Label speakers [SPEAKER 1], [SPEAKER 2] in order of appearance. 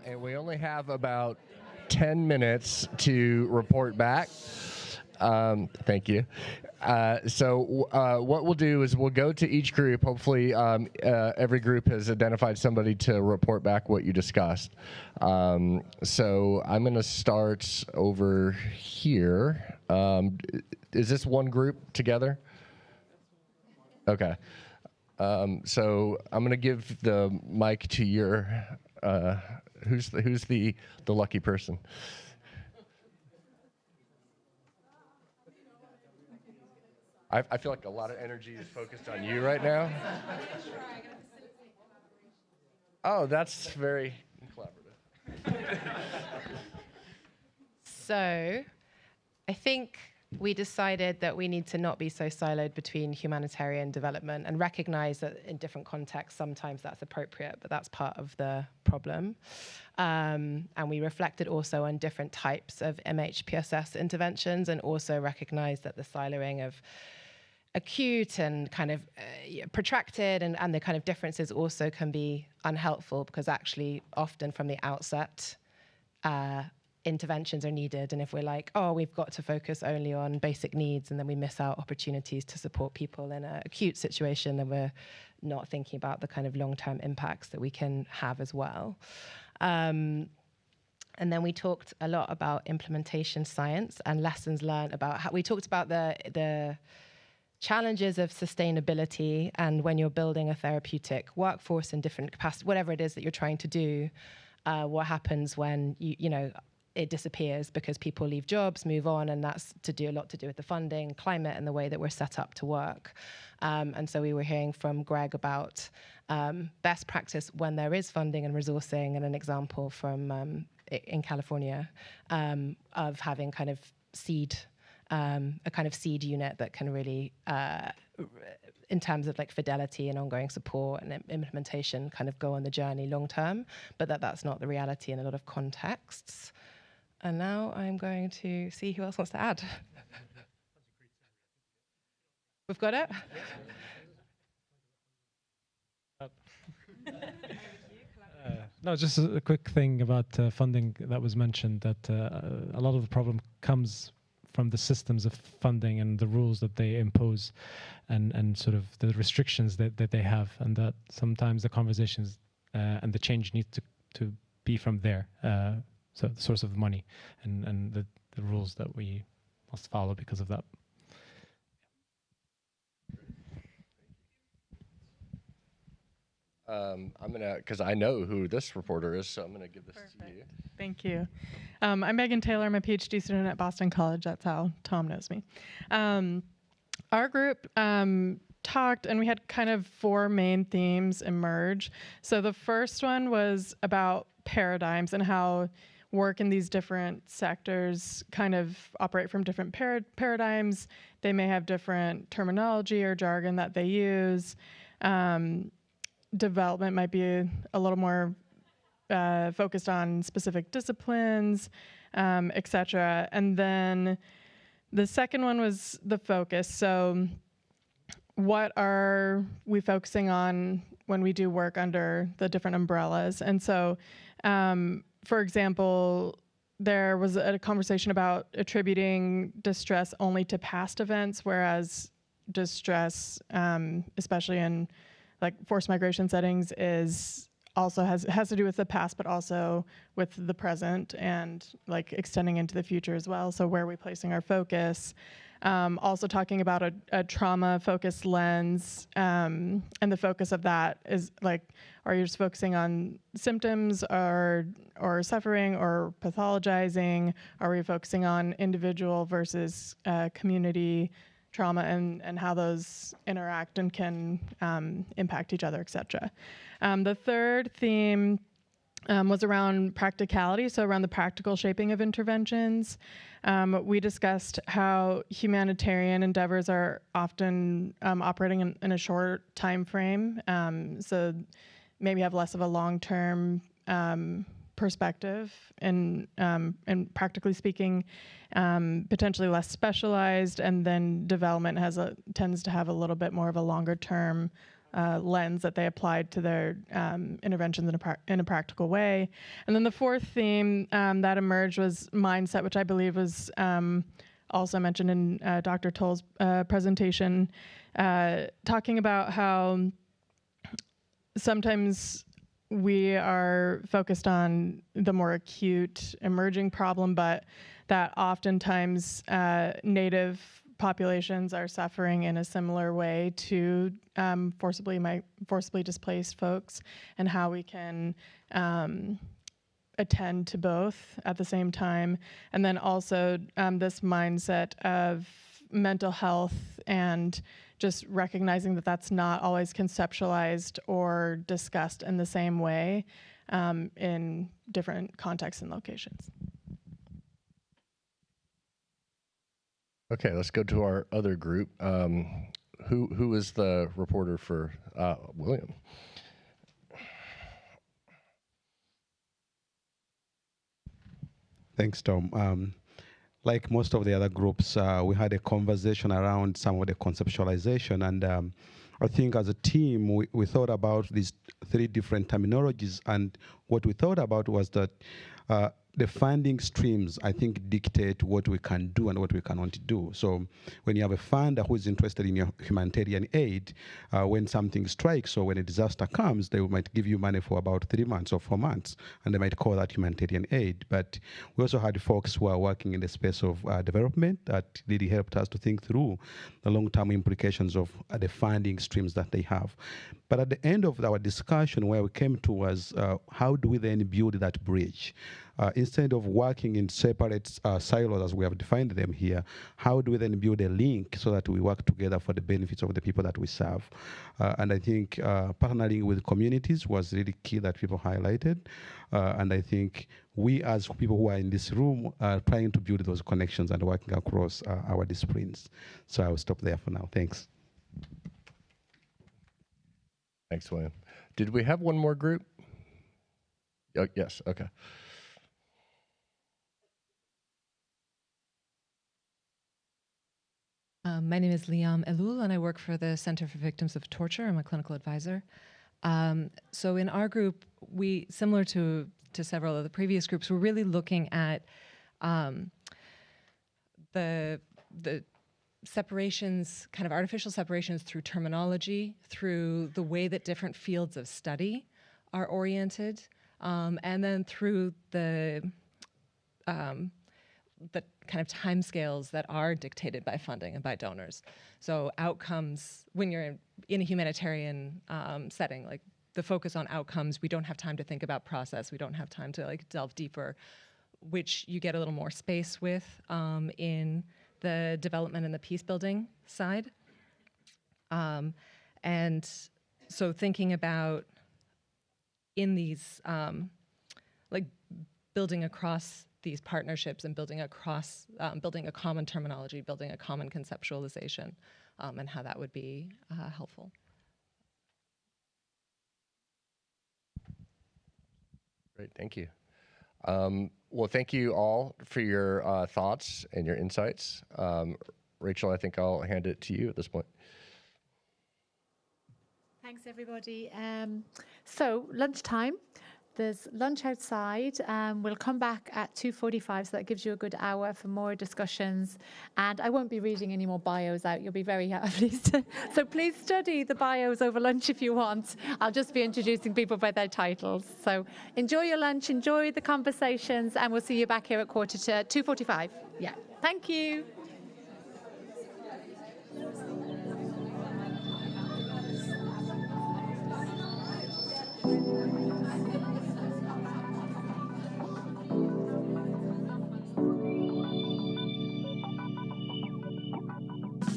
[SPEAKER 1] and we only have about 10 minutes to report back. Thank you. So what we'll do is we'll go to each group. Hopefully every group has identified somebody to report back what you discussed. So I'm going to start over here. Is this one group together? Okay. So I'm going to give the mic to your, who's the lucky person? I feel like a lot of energy is focused on you right now. Oh, that's very collaborative.
[SPEAKER 2] So I think we decided that we need to not be so siloed between humanitarian development and recognize that in different contexts, sometimes that's appropriate, but that's part of the problem. And we reflected also on different types of MHPSS interventions and also recognized that the siloing of acute and kind of protracted and the kind of differences also can be unhelpful because actually often from the outset, interventions are needed. And if we're like, oh, we've got to focus only on basic needs and then we miss out opportunities to support people in an acute situation, then we're not thinking about the kind of long-term impacts that we can have as well. And then we talked a lot about implementation science and lessons learned about how we talked about the challenges of sustainability and when you're building a therapeutic workforce in different capacities, whatever it is that you're trying to do, what happens when you know it disappears because people leave jobs, move on, and that's a lot to do with the funding, climate, and the way that we're set up to work. And so we were hearing from Greg about best practice when there is funding and resourcing, and an example from in California of having kind of a kind of seed unit that can really, in terms of like fidelity and ongoing support and implementation, kind of go on the journey long term, but that's not the reality in a lot of contexts. And now I'm going to see who else wants to add. We've got it?
[SPEAKER 3] No, just a quick thing about funding that was mentioned, that a lot of the problem comes from the systems of funding and the rules that they impose and sort of the restrictions that they have, and that sometimes the conversations and the change needs to be from there. So the source of money and the rules that we must follow because of that.
[SPEAKER 1] I'm gonna, because I know who this reporter is, so I'm gonna give this to you.
[SPEAKER 4] Thank you. I'm Megan Taylor. I'm a PhD student at Boston College. That's how Tom knows me. Our group talked, and we had kind of 4 main themes emerge. So the first one was about paradigms and how work in these different sectors kind of operate from different paradigms. They may have different terminology or jargon that they use. Development might be a little more focused on specific disciplines, et cetera. And then the second one was the focus. So what are we focusing on when we do work under the different umbrellas? And so, for example, there was a conversation about attributing distress only to past events, whereas distress, especially in like forced migration settings, has to do with the past, but also with the present and like extending into the future as well. So where are we placing our focus? Also talking about a trauma-focused lens, and the focus of that is like, are you just focusing on symptoms or suffering or pathologizing? Are we focusing on individual versus community trauma and how those interact and can impact each other, et cetera. The third theme was around practicality, so around the practical shaping of interventions. We discussed how humanitarian endeavors are often operating in a short time frame, so maybe have less of a long-term perspective, and practically speaking, potentially less specialized, and then development tends to have a little bit more of a longer-term lens that they applied to their interventions in a practical way. And then the fourth theme that emerged was mindset, which I believe was also mentioned in Dr. Toll's presentation, talking about how sometimes we are focused on the more acute emerging problem, but that oftentimes Native populations are suffering in a similar way to forcibly displaced folks, and how we can attend to both at the same time. And then also this mindset of mental health and just recognizing that that's not always conceptualized or discussed in the same way in different contexts and locations.
[SPEAKER 1] Okay, let's go to our other group. Who is the reporter for William?
[SPEAKER 5] Thanks, Tom. Like most of the other groups, we had a conversation around some of the conceptualization, and I think as a team, we thought about these three different terminologies, and what we thought about was that the funding streams, I think, dictate what we can do and what we cannot do. So when you have a funder who is interested in your humanitarian aid, when something strikes or when a disaster comes, they might give you money for about 3 months or 4 months, and they might call that humanitarian aid. But we also had folks who are working in the space of development that really helped us to think through the long-term implications of the funding streams that they have. But at the end of our discussion, where we came to was how do we then build that bridge? Instead of working in separate silos as we have defined them here, how do we then build a link so that we work together for the benefits of the people that we serve? And I think partnering with communities was really key that people highlighted. And I think we as people who are in this room are trying to build those connections and working across our disciplines. So I'll stop there for now. Thanks.
[SPEAKER 1] Thanks, William. Did we have one more group? Oh, yes, okay.
[SPEAKER 6] My name is Liam Elul, and I work for the Center for Victims of Torture. I'm a clinical advisor. So in our group, we, similar to several of the previous groups, we're really looking at the separations, kind of artificial separations through terminology, through the way that different fields of study are oriented, and then through the kind of timescales that are dictated by funding and by donors. So outcomes, when you're in a humanitarian setting, like the focus on outcomes, we don't have time to think about process. We don't have time to like delve deeper, which you get a little more space with in the development and the peacebuilding side. And so thinking about in these, like building across these partnerships and building across, building a common terminology, building a common conceptualization, and how that would be helpful.
[SPEAKER 1] Great, thank you. Well, thank you all for your thoughts and your insights. Rachel, I think I'll hand it to you at this point.
[SPEAKER 7] Thanks, everybody. So lunchtime. There's lunch outside. We'll come back at 2:45, so that gives you a good hour for more discussions. And I won't be reading any more bios out. You'll be very happy. So please study the bios over lunch if you want. I'll just be introducing people by their titles. So enjoy your lunch, enjoy the conversations, and we'll see you back here at 2:45. Yeah. Thank you.